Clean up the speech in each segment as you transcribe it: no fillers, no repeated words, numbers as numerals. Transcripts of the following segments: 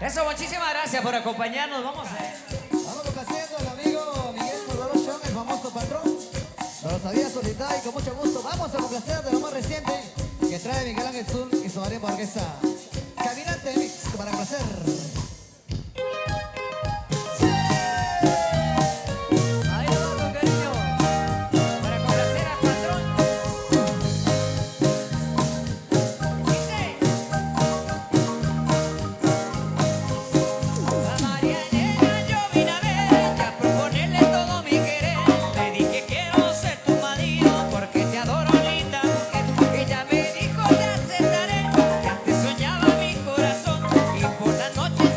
Eso, muchísimas gracias por acompañarnos. Vamos complaciendo al amigo Miguel Rodolfo, el famoso patrón. No lo sabía solitario y con mucho gusto. Vamos a complacer de lo más reciente que trae Miguel Ángel Zul y su marimba orquesta. Caminante Mix para complacer. Ella me dijo te aceptaré, que antes soñaba mi corazón y por la noche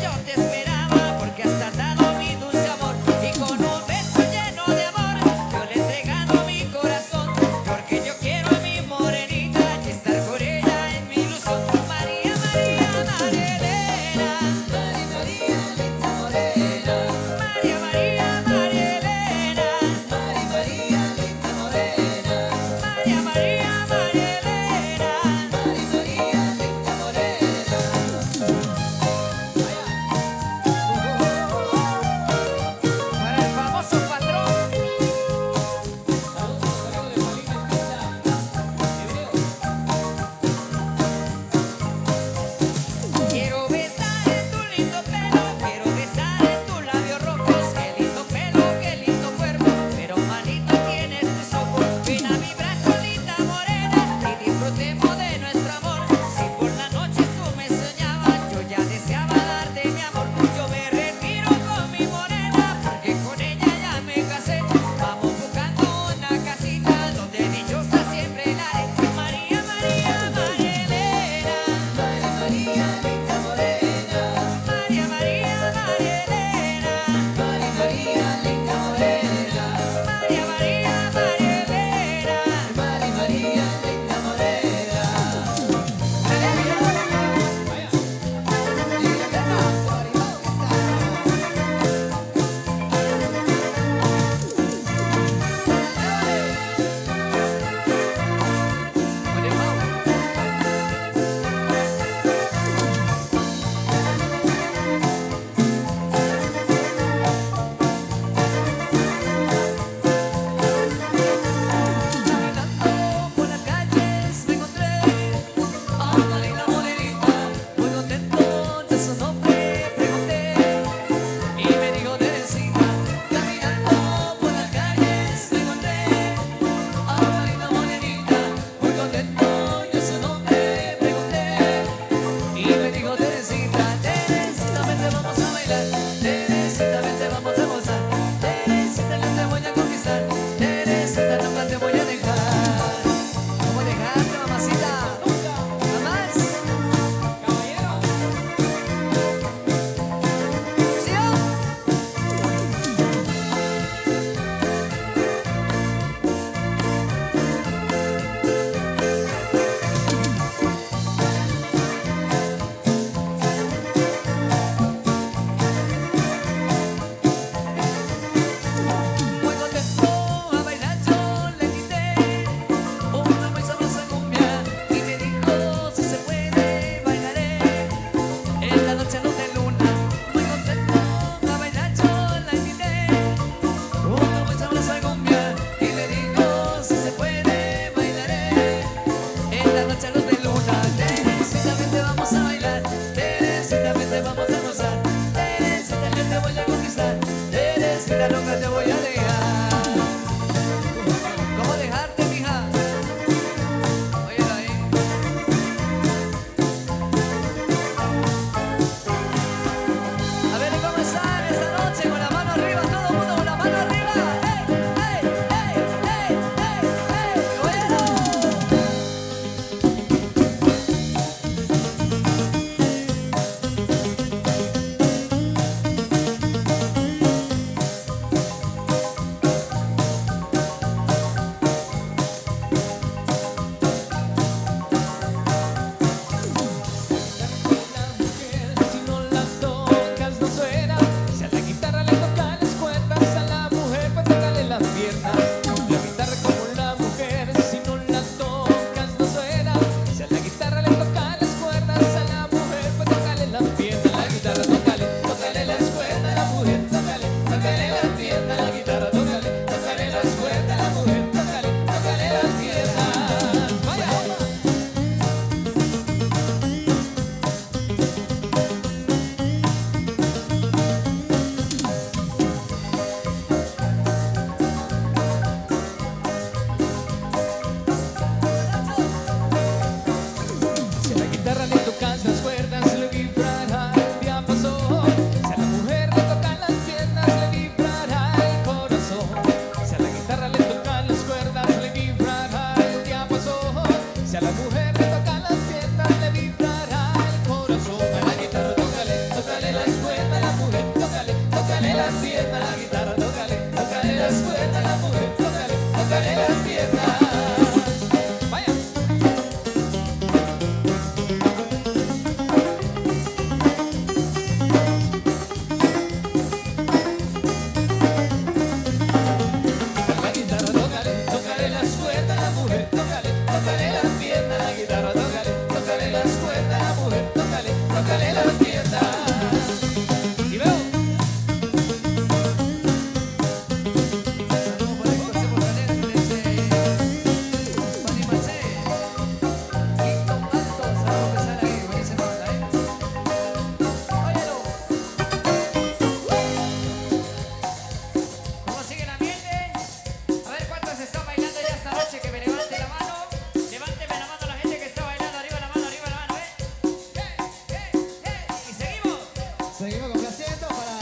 Seguimos complaciendo para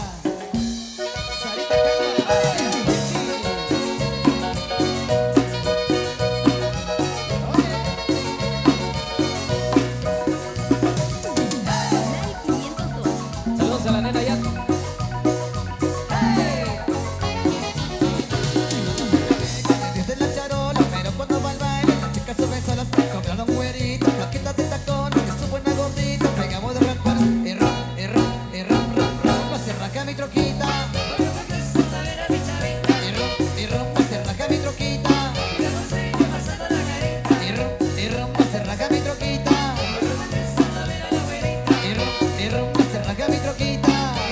Sarita Calma. Saludos a la nena ya. Desde la charola, pero cuando va al baile, las chicas suben solas, compraron güeritos, plaquitas de tacón, es su buena gordita, pegamos de rapar, y rom, se raja mi troquita. Y rom, se raja mi troquita. Y rom, se raja mi troquita. Y rom, se raja mi troquita.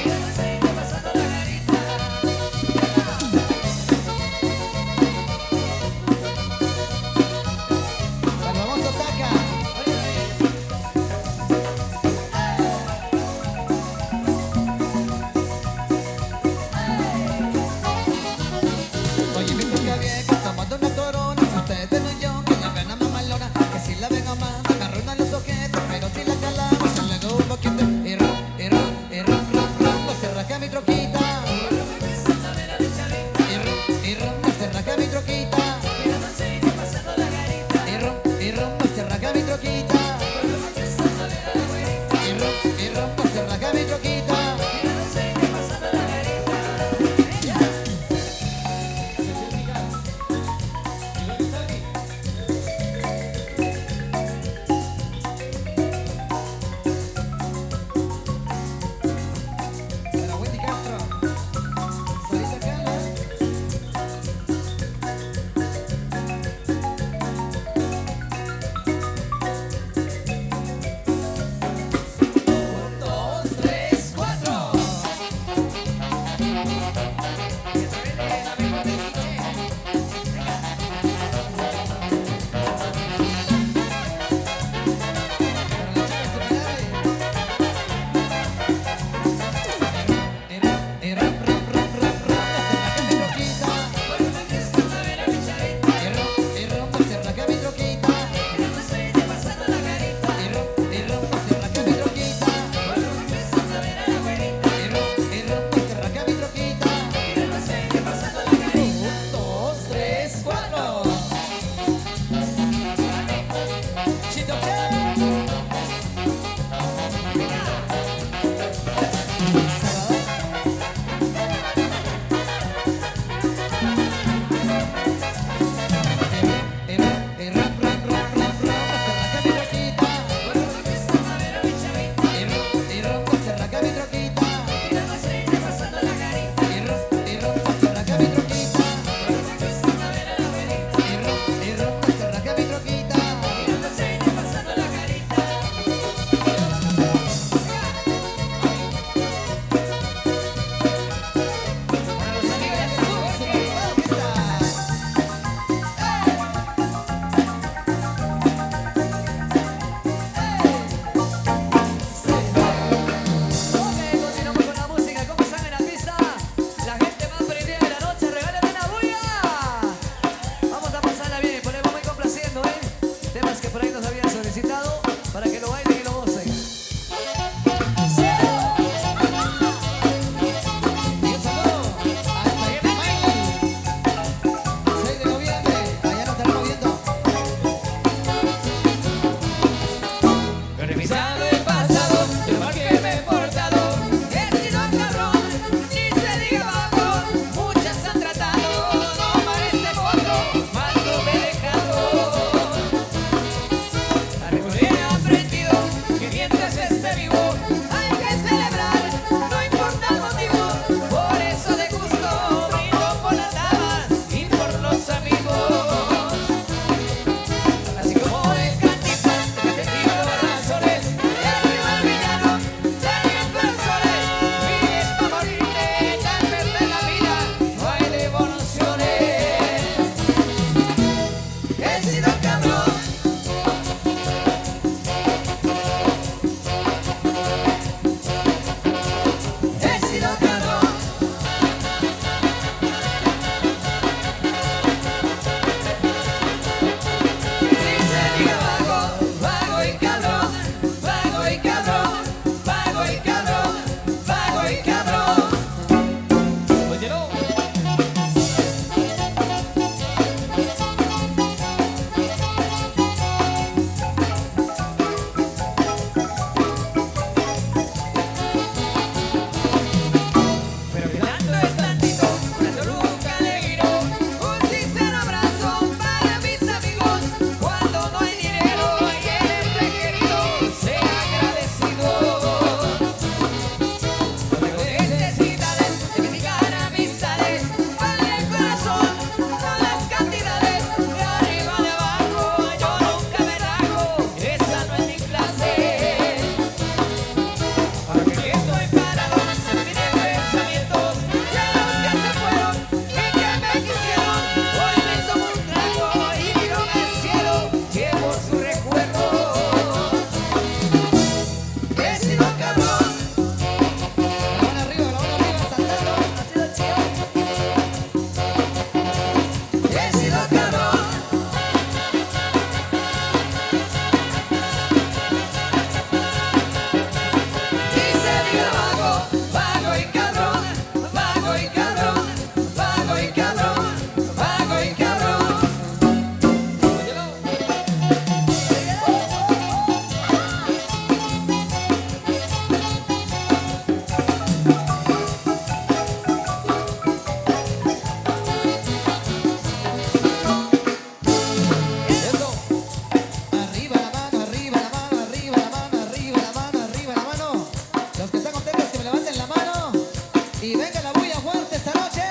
Y venga la bulla fuerte esta noche.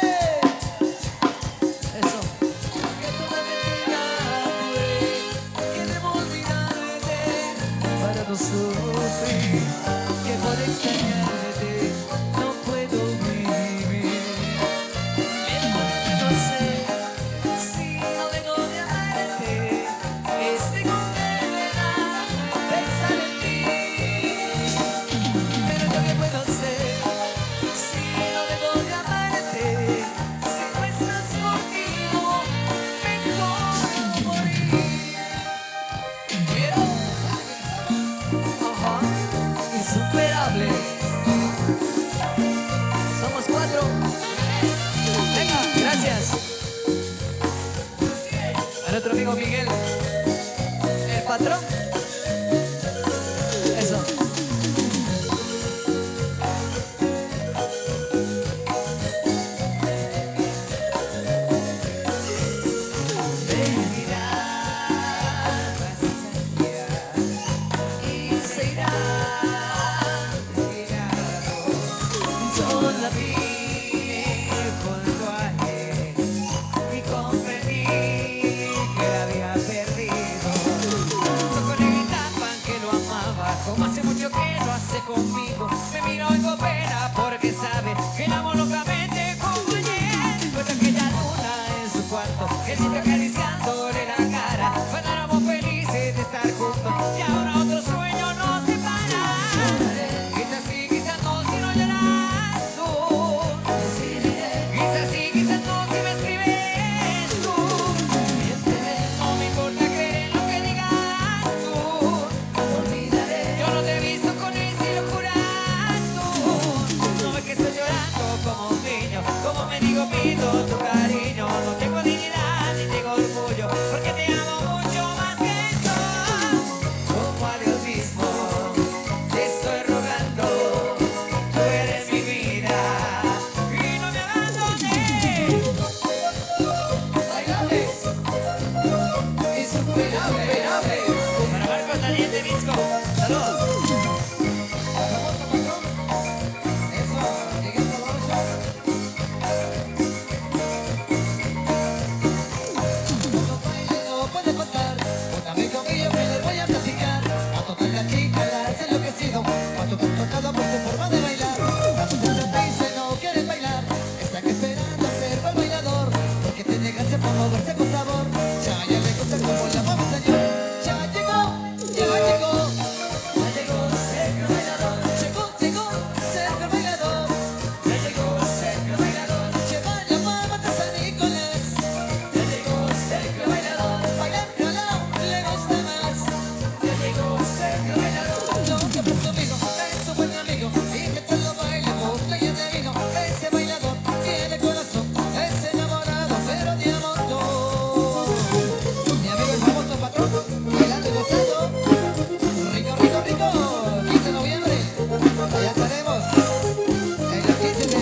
Eso. Que tú me mentira, que debo olvidarte para no sufrir, que por extrañarte no puedo vivir. No sé si no dejo de amarte, estoy condenada a pensar en ti. Pero yo qué puedo hacer si no dejo de amarte, si no estás conmigo, mejor morir. Quiero, insuperable. Somos 4. Venga, gracias. A nuestro amigo Miguel, el patrón. Eso. Y se irá. Yo la vi junto a él y comprendí que la había perdido. Con él gritaban que lo amaba, como hace mucho que lo hace conmigo. Me miro y con pena porque sabe que la amo locamente como ayer. Cuenta aquella luna en su cuarto, él siempre acariciándole la cara. Cuando éramos felices de estar juntos y ahora otro sueño nos separa. Quizás sí, quizás no, si no lloras tú. Quizás sí, quizás no, si me escribes tú. No me importa creer en lo que digas tú. Yo no te he visto con él si lo juras tú. No ves que estoy llorando como un niño, como me digo pido tu cariño. No tengo dignidad ni tengo orgullo, porque te amo mucho más que eso. Como a Dios mismo te estoy rogando, tú eres mi vida y no me abandones. Bailable, insuperable. Para Marcos Daniel de Visco, salud. Eso, Miguel Todoro Show. No puede faltar un amigo mío que les voy a platicar. A todas las chicas las he enloquecido cuando te han tocado por tu forma de bailar. La muchacha te dice no quieren bailar, están esperando ser buen bailador, porque tiene gracia por moverse con sabor. Ya le gusta como la mueve el señor. Ya llegó, ya llegó. Ya llegó Sergio Bailador, Llegó, Sergio el bailador. ya llegó Sergio Bailador, Lleva la mamá de San Nicolás. ya llegó Sergio Bailador, Bailar calao le gusta más. ya llegó Sergio Bailador. Lo que presumido es un buen amigo y que te lo baile gusta y es divino. Ese bailador tiene corazón, es enamorado pero de amor no. Mi amigo el famoso patrón, bailando y gozando. Rico, 15 de noviembre. Allá estaremos en la 15 de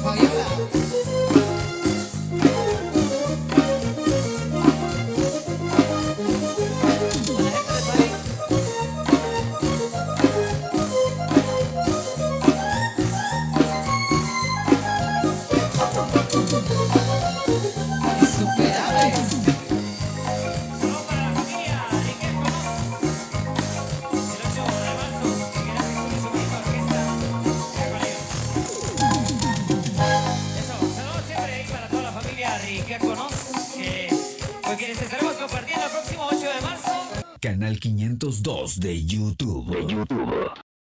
Fabiola. La gente de París. Insuperables. Solo para la familia, ¿y qué conoces? El 8 de marzo, Miguel Ángel con su misma orquesta, ya con ellos. Eso, saludos siempre ahí para toda la familia Rica Conoce, con quienes estaremos compartiendo el próximo 8 de marzo. Canal 502 de YouTube.